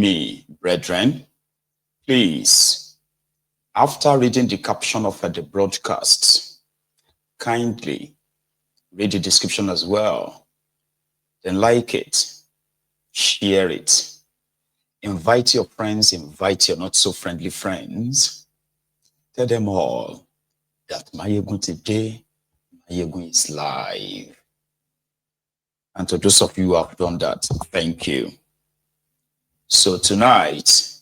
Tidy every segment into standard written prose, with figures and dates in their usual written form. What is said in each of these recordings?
Me, brethren, please, after reading the caption of the broadcast, kindly read the description as well. Then like it, share it, invite your friends, invite your not so friendly friends. Tell them all that Mayegun today, Mayegun is live. And to those of you who have done that, thank you. So tonight,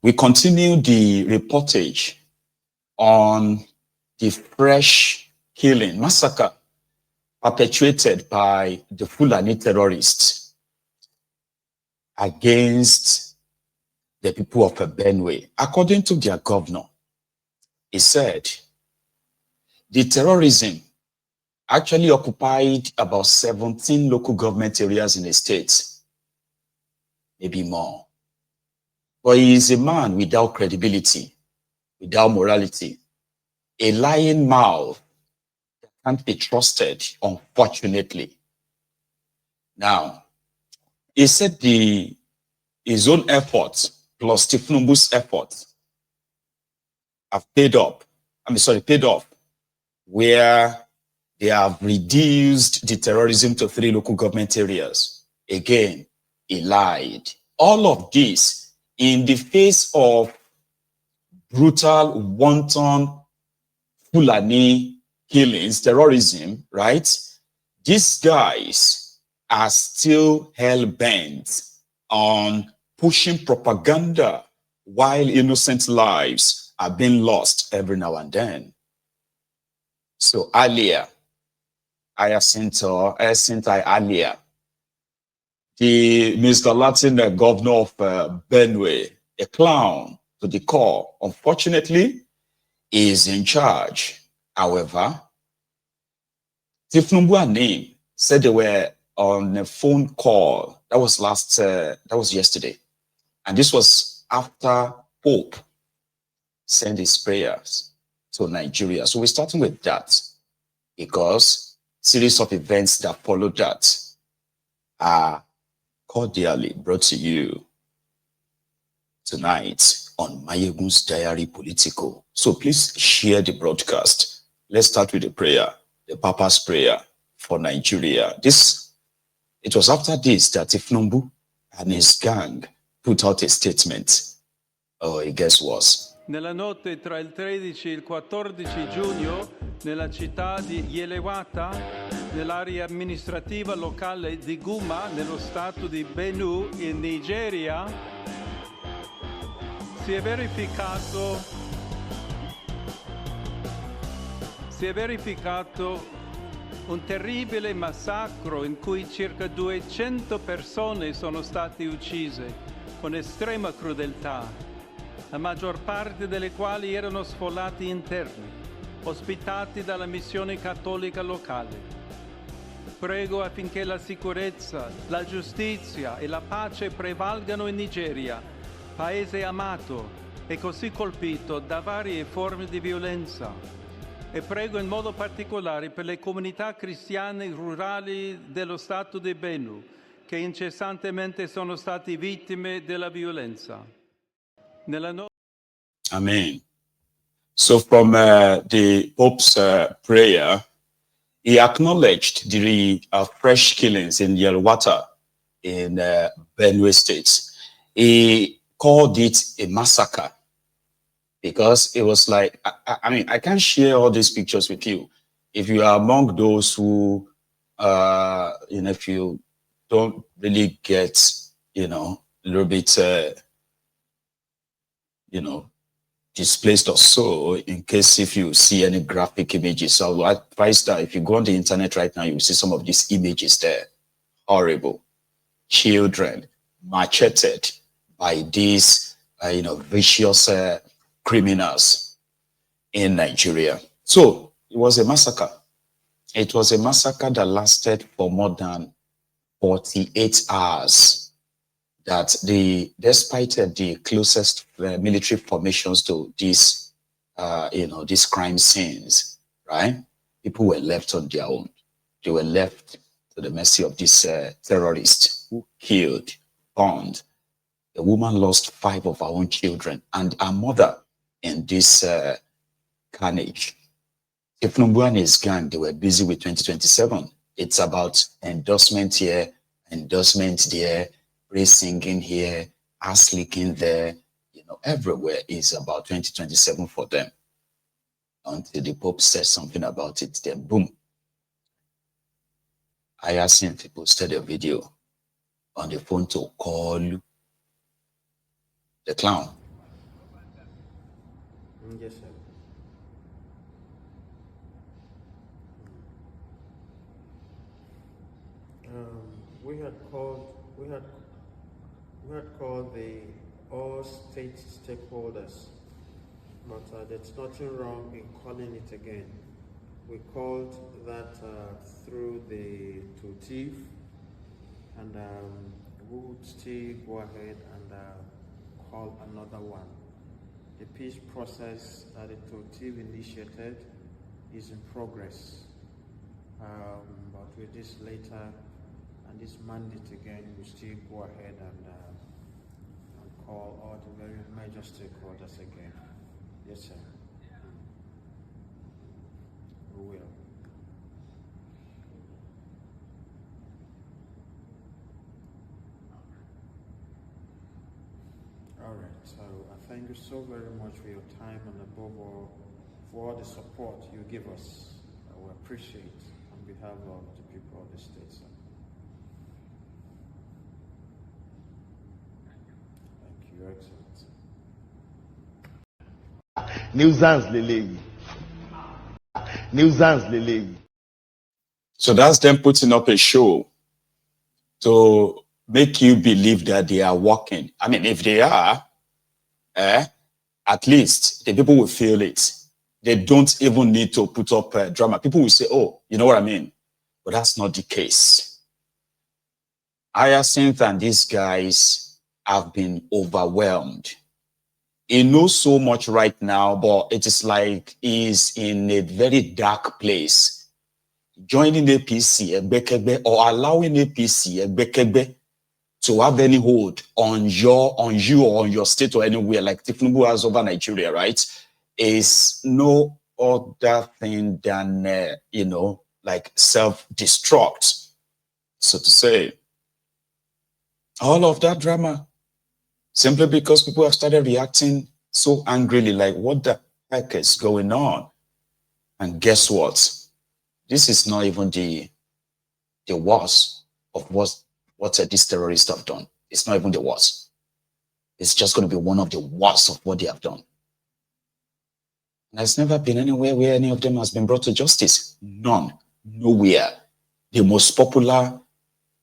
we continue the reportage on the fresh killing, massacre perpetrated by the Fulani terrorists against the people of Benue. According to their governor, he said the terrorism actually occupied about 17 local government areas in the state, maybe more. But he is a man without credibility, without morality, a lying mouth that can't be trusted, unfortunately. Now, he said his own efforts plus Tifnumbu's efforts have paid off, where they have reduced the terrorism to 3 local government areas. Again, he lied. All of this in the face of brutal, wanton Fulani killings, terrorism, right? These guys are still hell-bent on pushing propaganda while innocent lives are being lost every now and then. So earlier, the Mr. Latin governor of Benue, a clown to the core, unfortunately, is in charge. However, Tifnumbu and name said they were on a phone call. That was yesterday. And this was after Pope sent his prayers to Nigeria. So we're starting with that because series of events that followed that are cordially brought to you tonight on Mayegun's Diary Political. So please share the broadcast. Let's start with the prayer, the Papa's prayer for Nigeria. It was after this that Tifnumbu and his gang put out a statement. Oh, I guess was. Nella notte tra il 13 e il 14 giugno, nella città di Yelewata, nell'area amministrativa locale di Guma, nello stato di Benue, in Nigeria, si è verificato un terribile massacro in cui circa 200 persone sono state uccise con estrema crudeltà, la maggior parte delle quali erano sfollati interni, ospitati dalla missione cattolica locale. Prego affinché la sicurezza, la giustizia e la pace prevalgano in Nigeria, paese amato e così colpito da varie forme di violenza. E prego in modo particolare per le comunità cristiane rurali dello Stato di Benue, che incessantemente sono stati vittime della violenza. Amen. So from the Pope's prayer, he acknowledged the fresh killings in Yelwata in Benue State. He called it a massacre because it was like, I mean, I can't share all these pictures with you. If you are among those who, if you don't really get, a little bit, displaced or so, in case if you see any graphic images. So I advise that if you go on the internet right now, you will see some of these images there. Horrible. Children macheted by these, vicious criminals in Nigeria. So it was a massacre. It was a massacre that lasted for more than 48 hours. That despite the closest military formations to these, these crime scenes, right? People were left on their own. They were left to the mercy of these terrorists who killed, burned A woman lost 5 of her own children and her mother in this carnage. If Numbu and his gang, they were busy with 2027. It's about endorsement here, endorsement there, praise singing here, ass licking there. You know, everywhere is about 2027 for them. Until the Pope says something about it, then boom. I have seen people posted a video on the phone to Koolu, the clown. Yes, sir. We had called the all state stakeholders, but there's nothing wrong in calling it again. We called that through the TOTIF, and we would still go ahead and call another one. The peace process that the TOTIF initiated is in progress, but with this later and this mandate again, we still go ahead and call all the very major stakeholders again. Yes, sir. We will. All right, so I thank you so very much for your time and above all for all the support you give us. We appreciate on behalf of the people of the state, sir. Thank you, Your Excellency. Nuisance Lele. Nuisance Lele. So that's them putting up a show to make you believe that they are working. I mean, if they are, at least the people will feel it. They don't even need to put up drama. People will say, oh, you know what I mean? But that's not the case. Hyacinth and these guys have been overwhelmed. He knows so much right now, but it is like he's in a very dark place. Joining APC, or allowing APC, to have any hold on you or on your state or anywhere, like Tinubu has over Nigeria, right, is no other thing than, like self-destruct, so to say. All of that drama, simply because people have started reacting so angrily, like, what the heck is going on? And guess what? This is not even the worst of what these terrorists have done. It's not even the worst. It's just going to be one of the worst of what they have done. There's never been anywhere where any of them has been brought to justice. None. Nowhere. The most popular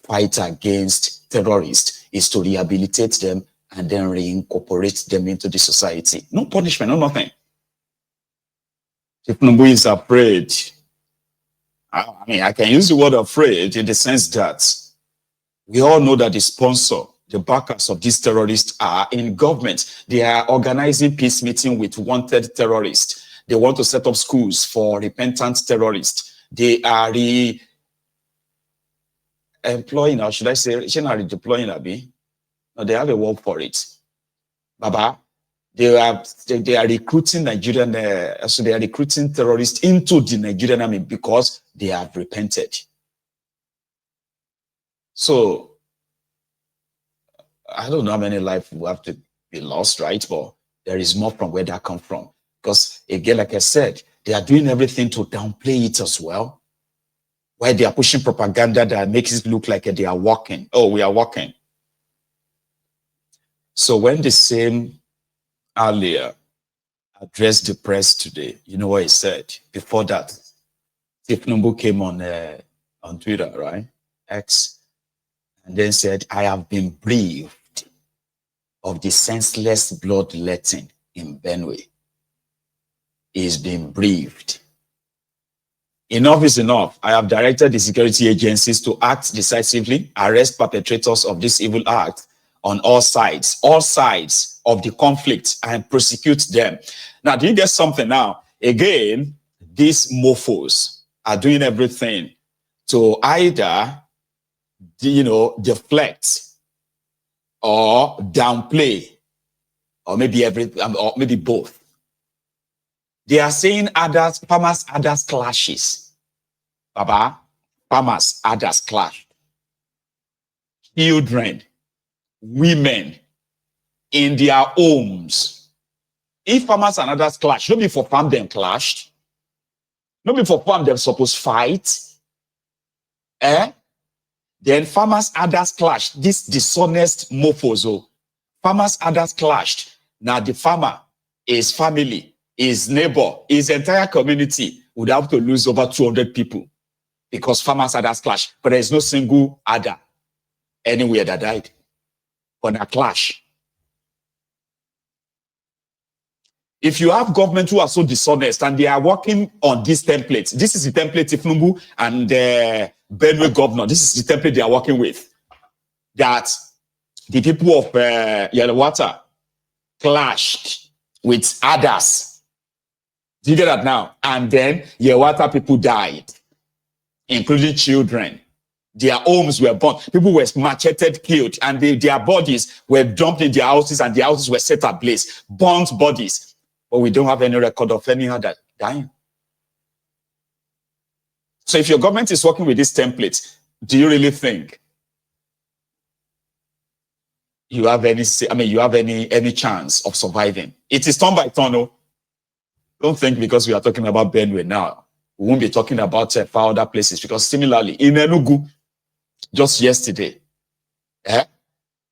fight against terrorists is to rehabilitate them and then reincorporate them into the society. No punishment, no nothing. If Tinubu is afraid, I mean, I can use the word afraid in the sense that we all know that the sponsor, the backers of these terrorists are in government. They are organizing peace meeting with wanted terrorists. They want to set up schools for repentant terrorists. They are employing, or should I say, redeploying, Abi? No, they have a word for it. Baba, they are recruiting Nigerian, so they are recruiting terrorists into the Nigerian army because they have repented. So, I don't know how many lives will have to be lost, right? But there is more from where that comes from. Because again, like I said, they are doing everything to downplay it as well. Why they are pushing propaganda that makes it look like they are working. Oh, we are working. So when the same earlier addressed the press today, you know what he said? Before that, Tinubu came on Twitter, right? X, and then said, I have been briefed of the senseless bloodletting in Benue. He's been briefed. Enough is enough. I have directed the security agencies to act decisively, arrest perpetrators of this evil act on all sides of the conflict, and prosecute them. Now, do you get something now? Again, these mofos are doing everything to either, deflect or downplay, or maybe or maybe both. They are saying farmers others clashes. Baba, farmers others clash. Children, women in their homes. If farmers and others clash, not be for farm them clashed. Not be for farm them supposed fight. Then farmers others clashed. This dishonest mofozo. Farmers others clashed. Now the farmer, his family, his neighbor, his entire community would have to lose over 200 people because farmers others clashed. But there is no single other anywhere that died on a clash. If you have government who are so dishonest and they are working on this template, this is the template Ifnumbu and the Benue governor, this is the template they are working with, that the people of Yellowwater clashed with others. Do you get that now? And then Yellowwater people died, including children. Their homes were burnt. People were macheted, killed, and their bodies were dumped in their houses, and their houses were set ablaze. Burnt bodies. But we don't have any record of any other dying. So if your government is working with this template, do you really think you have any chance of surviving? It is turn by turn. No? Don't think because we are talking about Benue now, we won't be talking about other places, because similarly, in Enugu, just yesterday,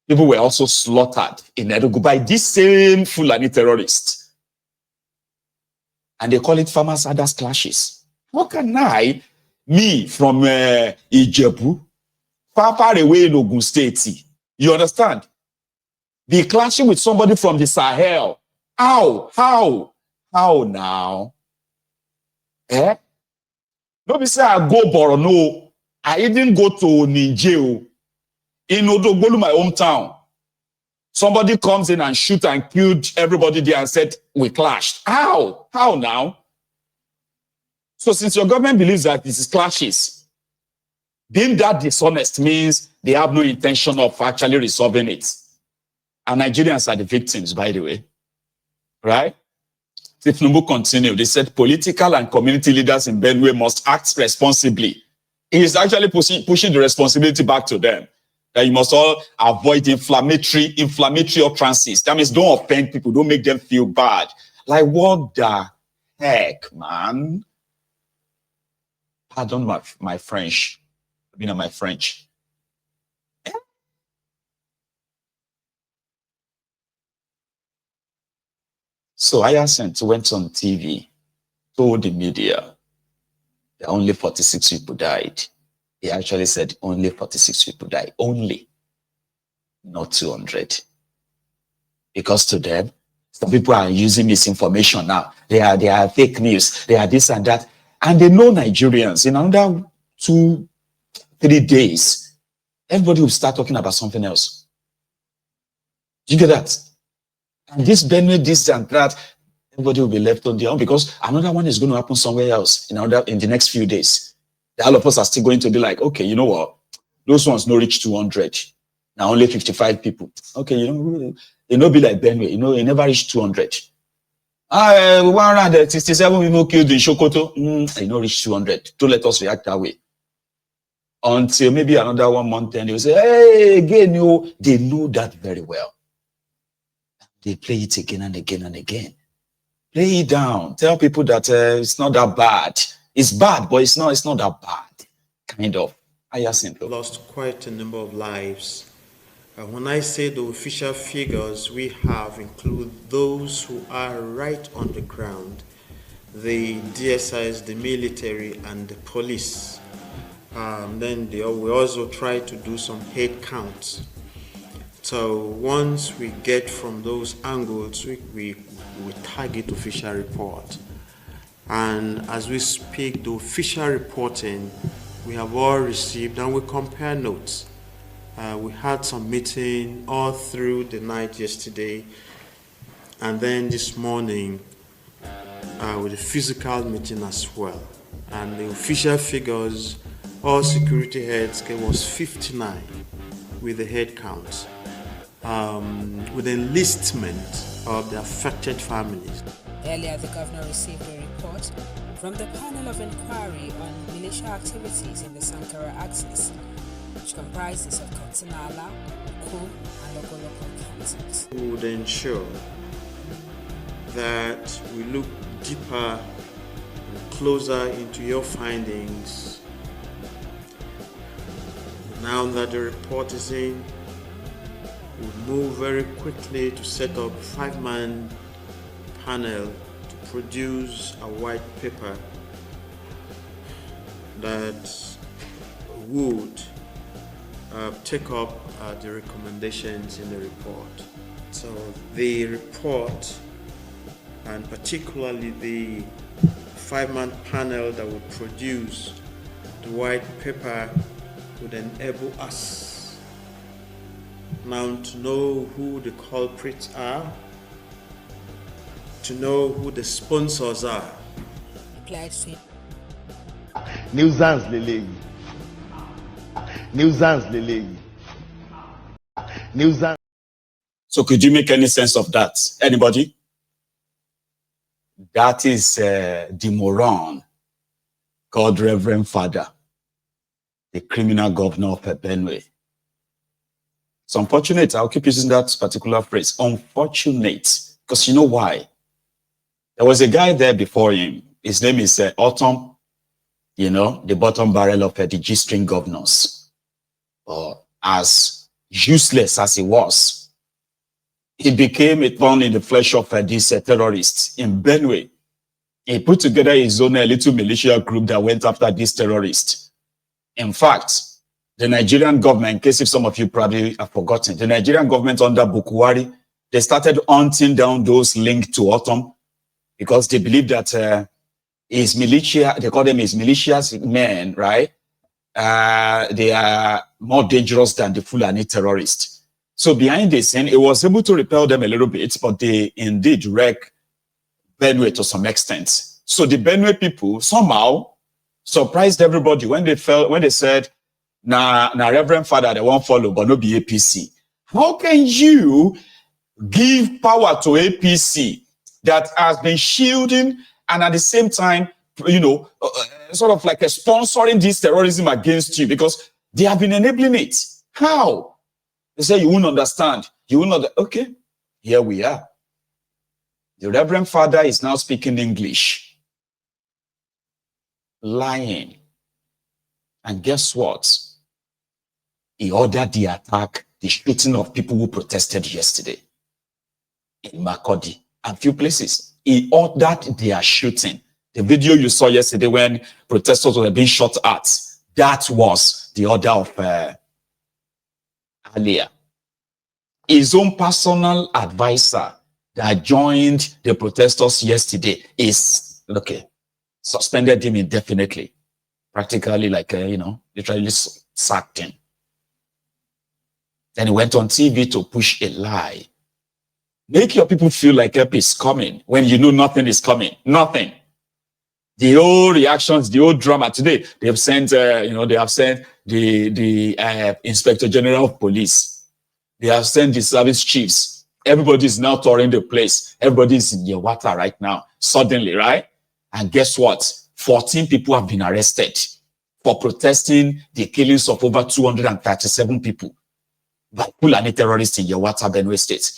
people were also slaughtered in Enugu by this same Fulani terrorists. And they call it farmers others clashes. How can me from Ijebu, far away in Ogun State, you understand, be clashing with somebody from the Sahel? How now? Nobody say I go Borno. I didn't go to Niger. In Odogbolu, my hometown. Somebody comes in and shoot and killed everybody there and said, we clashed. How now? So since your government believes that this is clashes, being that dishonest means they have no intention of actually resolving it. And Nigerians are the victims, by the way. Right? Tifnumbu continued. They said political and community leaders in Benue must act responsibly. He is actually pushing the responsibility back to them. That you must all avoid inflammatory utterances. That means don't offend people, don't make them feel bad. Like, what the heck, man? Pardon my French. My French. So Hyacinth went on TV, told the media that only 46 people died. He actually said only 46 people died. Only. Not 200. Because to them, some people are using misinformation now. They are fake news. They are this and that. And they know Nigerians. In another 2-3 days, everybody will start talking about something else. You get that? And this Benue, this and that, everybody will be left on their own, because another one is going to happen somewhere else in the next few days. All of us are still going to be like, okay, you know what? Those ones no reach 200. Now only 55 people. Okay, it no be like Benue. It never reached 200. 167 people killed in Sokoto. It no reach 200. Don't let us react that way. Until maybe another 1 month, and they'll say, hey, again, they know that very well. They play it again and again and again. Play it down. Tell people that it's not that bad. It's bad, but it's not that bad. Kind of. Hyacinth. Lost quite a number of lives. When I say the official figures we have include those who are right on the ground, the DSIs, the military, and the police. Then we also try to do some head counts. So once we get from those angles, we target official report. And as we speak, the official reporting, we have all received, and we compare notes. We had some meeting all through the night yesterday, and then this morning with a physical meeting as well. And the official figures, all security heads, was 59 with the head counts. with enlistment of the affected families. Earlier, the governor received a report from the panel of inquiry on militia activities in the Sankara axis, which comprises of Katinala, Koolu, and local cantons. We would ensure that we look deeper and closer into your findings. Now that the report is in, we'll move very quickly to set up a 5-man panel to produce a white paper that would take up the recommendations in the report. So the report, and particularly the 5-man panel that would produce the white paper, would enable us now to know who the culprits are, to know who the sponsors are. Nuisance leleyi. Nuisance leleyi. Nuisance. So could you make any sense of that? Anybody? That is the moron called Reverend Father, the criminal governor of Benue. It's unfortunate. I'll keep using that particular phrase. Unfortunate. Because you know why? There was a guy there before him. His name is Autumn. You know, the bottom barrel of the G-string governors. As useless as he was, he became a thorn in the flesh of these terrorists in Benue. He put together his own little militia group that went after these terrorists. In fact, the Nigerian government, in case if some of you probably have forgotten, the Nigerian government under Bukuwari, they started hunting down those linked to Autumn because they believe that his militia, they call them his militia's men, right? They are more dangerous than the Fulani terrorists. So behind the scene, it was able to repel them a little bit, but they indeed wrecked Benue to some extent. So the Benue people somehow surprised everybody when they said, nah, Reverend Father, they won't follow, but no be APC. How can you give power to APC that has been shielding and at the same time, you know, sort of like sponsoring this terrorism against you because they have been enabling it? How? They say you won't understand. You will not. Okay, here we are. The Reverend Father is now speaking English. Lying. And guess what? He ordered the attack, the shooting of people who protested yesterday in Makurdi and few places. He ordered their shooting. The video you saw yesterday when protesters were being shot at, that was the order of Alia. His own personal advisor that joined the protesters yesterday is, okay, suspended him indefinitely. Practically like, literally sacked him. Then he went on TV to push a lie. Make your people feel like help is coming when you know nothing is coming. Nothing. The whole reactions, the whole drama today, they have sent, they have sent the Inspector General of Police. They have sent the service chiefs. Everybody is now touring the place. Everybody is in your water right now, suddenly, right? And guess what? 14 people have been arrested for protesting the killings of over 237 people by Fulani terrorists in Yawata, Benue State.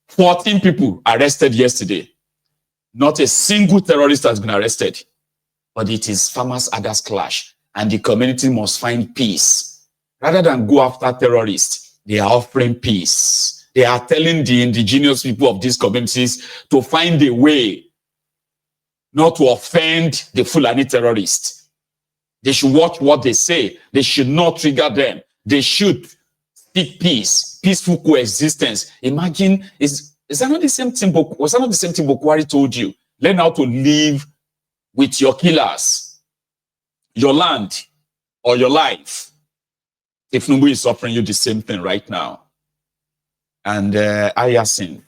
14 people arrested yesterday. Not a single terrorist has been arrested. But it is farmers' others clash. And the community must find peace. Rather than go after terrorists, they are offering peace. They are telling the indigenous people of these communities to find a way not to offend the Fulani terrorists. They should watch what they say. They should not trigger them. They should seek peace, peaceful coexistence. Imagine, is that not the same thing? Was that not the same thing Bukwari told you? Learn how to live with your killers, your land, or your life. If Numbu is offering you the same thing right now, and Ayasin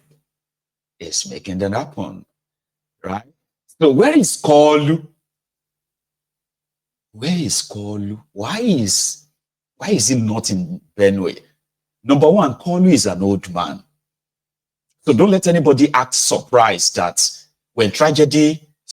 is making that happen, right? So where is Koolu? Where is Koolu? Why is he not in Benue? Number one, Koolu is an old man. So don't let anybody act surprised that when tragedy